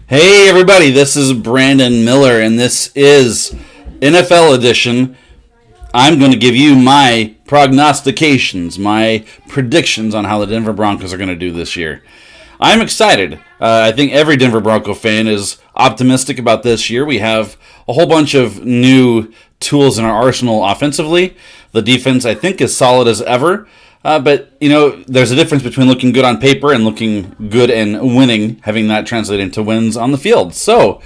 Hey everybody, this is Brandon Miller, and this is NFL Edition. I'm going to give you my prognostications, my predictions on how the Denver Broncos are going to do this year. I'm excited. I think every Denver Bronco fan is optimistic about this year. We have a whole bunch of new tools in our arsenal offensively. The defense, I think, is solid as ever. But, there's a difference between looking good on paper and looking good and winning, having that translate into wins on the field. So,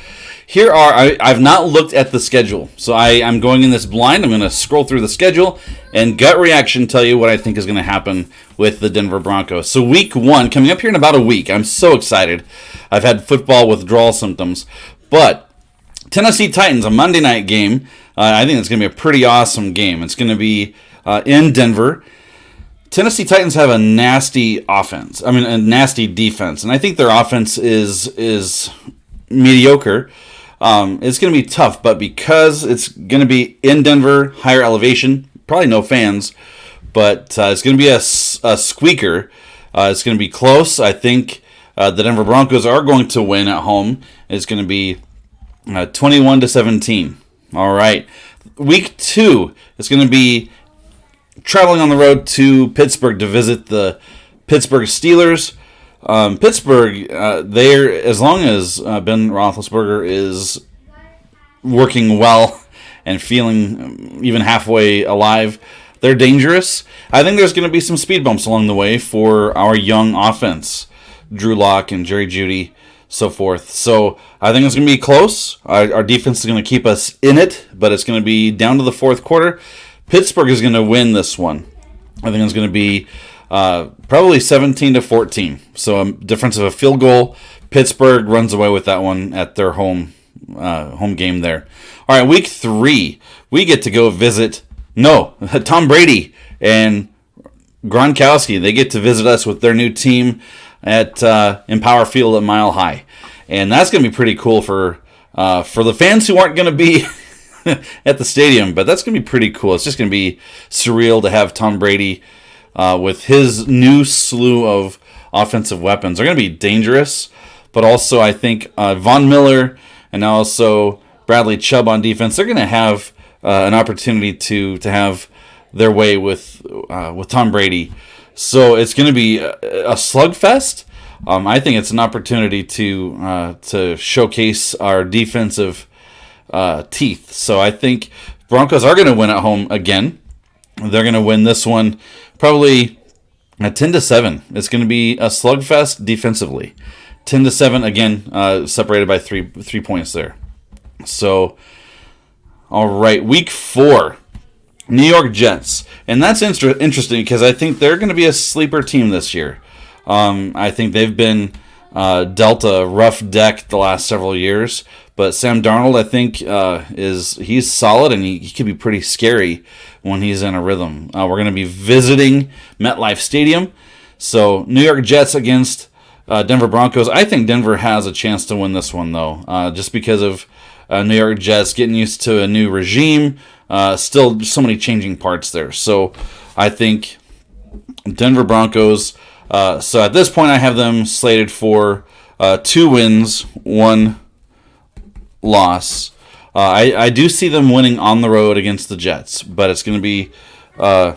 I've not looked at the schedule. So, I'm going in this blind. I'm going to scroll through the schedule and gut reaction tell you what I think is going to happen with the Denver Broncos. So, week 1, coming up here in about a week. I'm so excited. I've had football withdrawal symptoms. But, Tennessee Titans, a Monday night game. I think it's going to be a pretty awesome game. It's going to be in Denver. Tennessee Titans have a nasty offense. A nasty defense, and I think their offense is mediocre. It's going to be tough, but because it's going to be in Denver, higher elevation, probably no fans, but it's going to be a squeaker. It's going to be close. I think the Denver Broncos are going to win at home. It's going to be 21-17. All right, week 2. It's going to be traveling on the road to Pittsburgh to visit the Pittsburgh Steelers. Pittsburgh, as long as Ben Roethlisberger is working well and feeling even halfway alive, they're dangerous. I think there's going to be some speed bumps along the way for our young offense, Drew Lock and Jerry Jeudy, so forth. So I think it's going to be close. Our defense is going to keep us in it, but it's going to be down to the fourth quarter. Pittsburgh is going to win this one. I think it's going to be probably 17-14. So a difference of a field goal. Pittsburgh runs away with that one at their home game there. All right, week 3, we get to go visit. Tom Brady and Gronkowski. They get to visit us with their new team at Empower Field at Mile High, and that's going to be pretty cool for the fans who aren't going to be at the stadium, but that's going to be pretty cool. It's just going to be surreal to have Tom Brady with his new slew of offensive weapons. They're going to be dangerous, but also I think Von Miller and also Bradley Chubb on defense, they're going to have an opportunity to have their way with Tom Brady. So it's going to be a slugfest. I think it's an opportunity to showcase our defensive teeth. So I think Broncos are going to win at home again. They're going to win this one probably at 10-7. It's going to be a slugfest defensively. 10-7 again, separated by three points there. So, all right, week 4, New York Jets, and that's interesting because I think they're going to be a sleeper team this year. I think they've been dealt a rough deck the last several years. But Sam Darnold, I think, he's solid, and he can be pretty scary when he's in a rhythm. We're going to be visiting MetLife Stadium. So New York Jets against Denver Broncos. I think Denver has a chance to win this one, though, just because of New York Jets getting used to a new regime. Still so many changing parts there. So I think Denver Broncos. So at this point, I have them slated for 2 wins, 1 loss. I do see them winning on the road against the Jets, but it's going to be that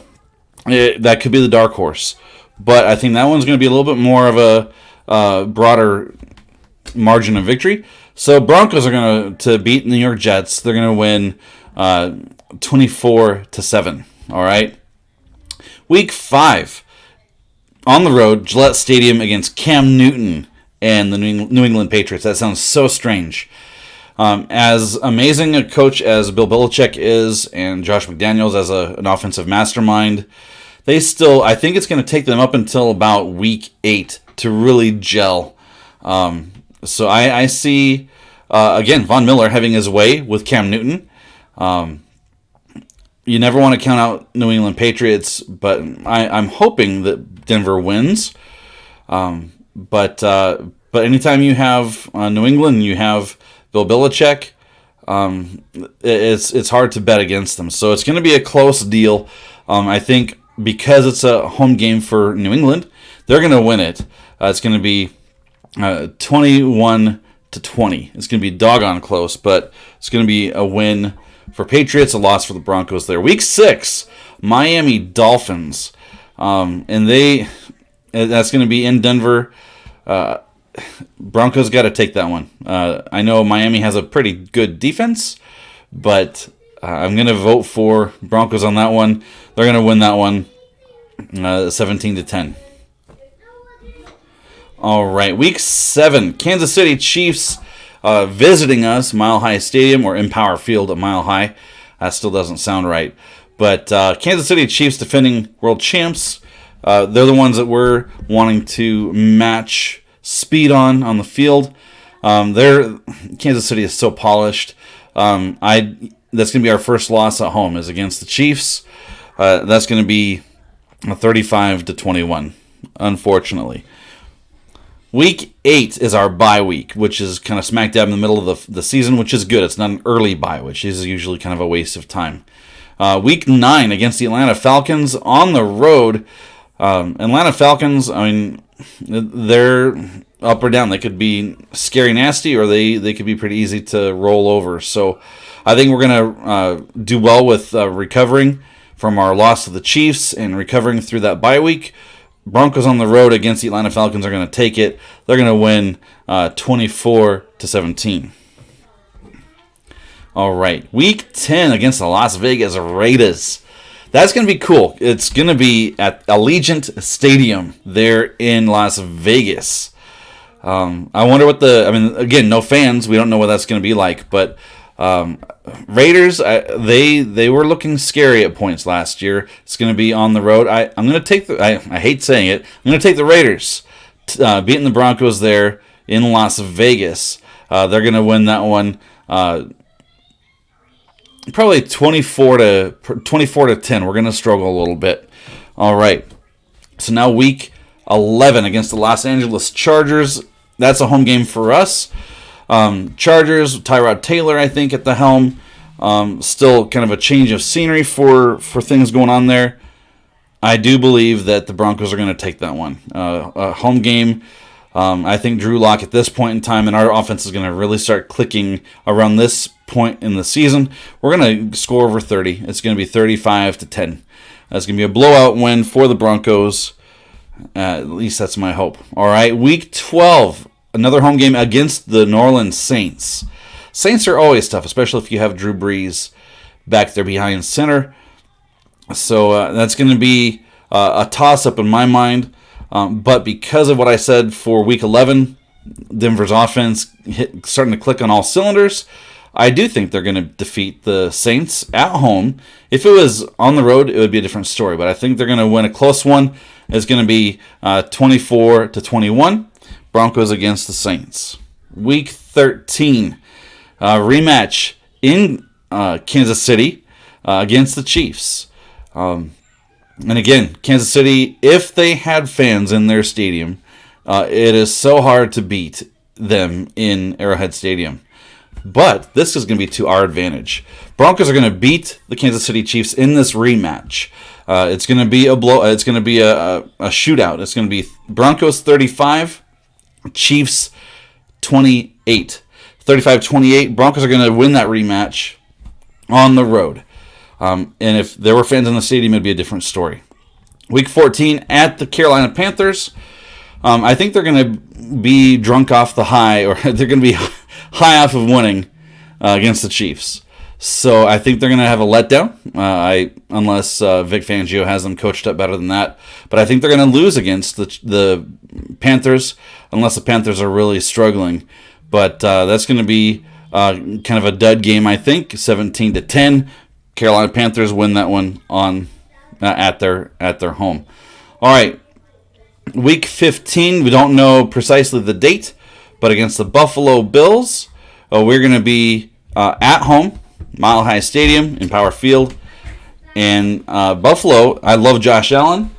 could be the dark horse. But I think that one's going to be a little bit more of a broader margin of victory. So Broncos are going to beat New York Jets. They're going to win 24-7. All right. Week 5 on the road, Gillette Stadium against Cam Newton and the New England Patriots. That sounds so strange. As amazing a coach as Bill Belichick is and Josh McDaniels as an offensive mastermind, I think it's going to take them up until about week 8 to really gel. So I see, again, Von Miller having his way with Cam Newton. You never want to count out New England Patriots, but I'm hoping that Denver wins. But anytime you have New England, you have Bill Belichick, it's hard to bet against them. So it's going to be a close deal. I think because it's a home game for New England, they're going to win it. It's going to be 21 to 20. It's going to be doggone close, but it's going to be a win for Patriots, a loss for the Broncos there. Week 6, Miami Dolphins. That's going to be in Denver. Broncos got to take that one. I know Miami has a pretty good defense, but I'm going to vote for Broncos on that one. They're going to win that one 17-10. All right, Week 7, Kansas City Chiefs visiting us, Mile High Stadium, or Empower Field at Mile High. That still doesn't sound right. But Kansas City Chiefs, defending world champs, they're the ones that we're wanting to match speed on the field. Kansas City is so polished. That's going to be our first loss at home, is against the Chiefs. That's going to be 35-21, unfortunately. Week 8 is our bye week, which is kind of smack dab in the middle of the season, which is good. It's not an early bye, which is usually kind of a waste of time. Week 9 against the Atlanta Falcons on the road. Atlanta Falcons, I mean, they're up or down. They could be scary nasty, or they could be pretty easy to roll over. So I think we're going to do well with recovering from our loss to the Chiefs and recovering through that bye week. Broncos on the road against the Atlanta Falcons are going to take it. They're going to win 24-17. All right, Week 10 against the Las Vegas Raiders. That's going to be cool. It's going to be at Allegiant Stadium there in Las Vegas. I wonder again, no fans. We don't know what that's going to be like, but Raiders, they were looking scary at points last year. It's going to be on the road. I'm going to take I hate saying it. I'm going to take the Raiders, beating the Broncos there in Las Vegas. They're going to win that one, probably 24-10. We're going to struggle a little bit. All right. So now Week 11 against the Los Angeles Chargers. That's a home game for us. Chargers, Tyrod Taylor, I think, at the helm. Still kind of a change of scenery for things going on there. I do believe that the Broncos are going to take that one. A home game. I think Drew Lock at this point in time, and our offense is going to really start clicking around this point in the season. We're going to score over 30. It's going to be 35-10. That's going to be a blowout win for the Broncos. At least that's my hope. All right, Week 12. Another home game against the New Orleans Saints. Saints are always tough, especially if you have Drew Brees back there behind center. So that's going to be a toss-up in my mind. But because of what I said for Week 11, Denver's offense starting to click on all cylinders, I do think they're going to defeat the Saints at home. If it was on the road, it would be a different story. But I think they're going to win a close one. It's going to be 24-21. Broncos against the Saints. Week 13, rematch in Kansas City against the Chiefs. And again, Kansas City, if they had fans in their stadium, it is so hard to beat them in Arrowhead Stadium. But this is going to be to our advantage. Broncos are going to beat the Kansas City Chiefs in this rematch. It's going to be a blow. It's going to be a shootout. It's going to be Broncos 35. Chiefs 28. 35-28. Broncos are going to win that rematch on the road. And if there were fans in the stadium, it'd be a different story. Week 14 at the Carolina Panthers. I think they're going to be drunk off the high, or they're going to be high off of winning against the Chiefs. So I think they're going to have a letdown, unless Vic Fangio has them coached up better than that. But I think they're going to lose against the Panthers, unless the Panthers are really struggling. But that's going to be kind of a dud game, I think, 17-10. Carolina Panthers win that one on at their home. All right, Week 15, we don't know precisely the date, but against the Buffalo Bills, we're going to be at home. Mile High Stadium in Power Field. And Buffalo, I love Josh Allen,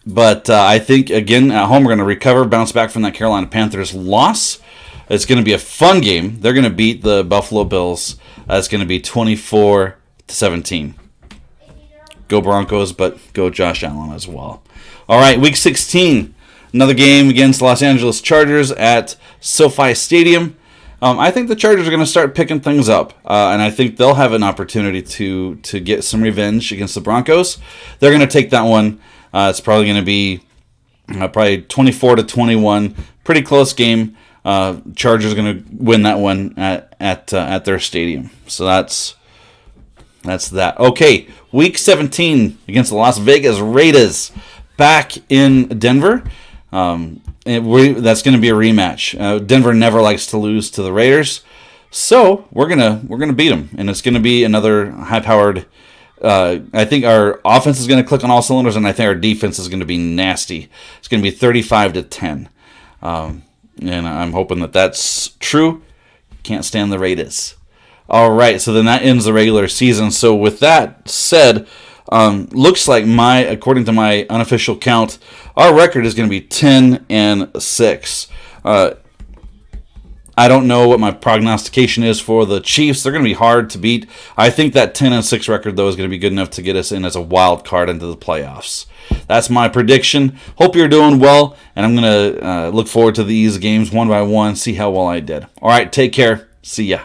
but I think, again, at home we're going to recover, bounce back from that Carolina Panthers loss. It's going to be a fun game. They're going to beat the Buffalo Bills. It's going to be 24-17. Go Broncos, but go Josh Allen as well. All right, Week 16, another game against Los Angeles Chargers at SoFi Stadium. I think the Chargers are going to start picking things up, and I think they'll have an opportunity to get some revenge against the Broncos. They're going to take that one. It's probably going to be probably 24-21, pretty close game. Chargers are going to win that one at their stadium. So that's that. Okay, Week 17 against the Las Vegas Raiders, back in Denver. That's going to be a rematch. Denver never likes to lose to the Raiders, so we're gonna beat them, and it's going to be another high-powered. I think our offense is going to click on all cylinders, and I think our defense is going to be nasty. It's going to be 35-10, and I'm hoping that that's true. Can't stand the Raiders. All right, so then that ends the regular season. So with that said, looks like according to my unofficial count, our record is going to be 10-6. I don't know what my prognostication is for the Chiefs. They're going to be hard to beat. I think that 10-6 record, though, is going to be good enough to get us in as a wild card into the playoffs. That's my prediction. Hope you're doing well, and I'm going to look forward to these games one by one, see how well I did. All right, take care. See ya.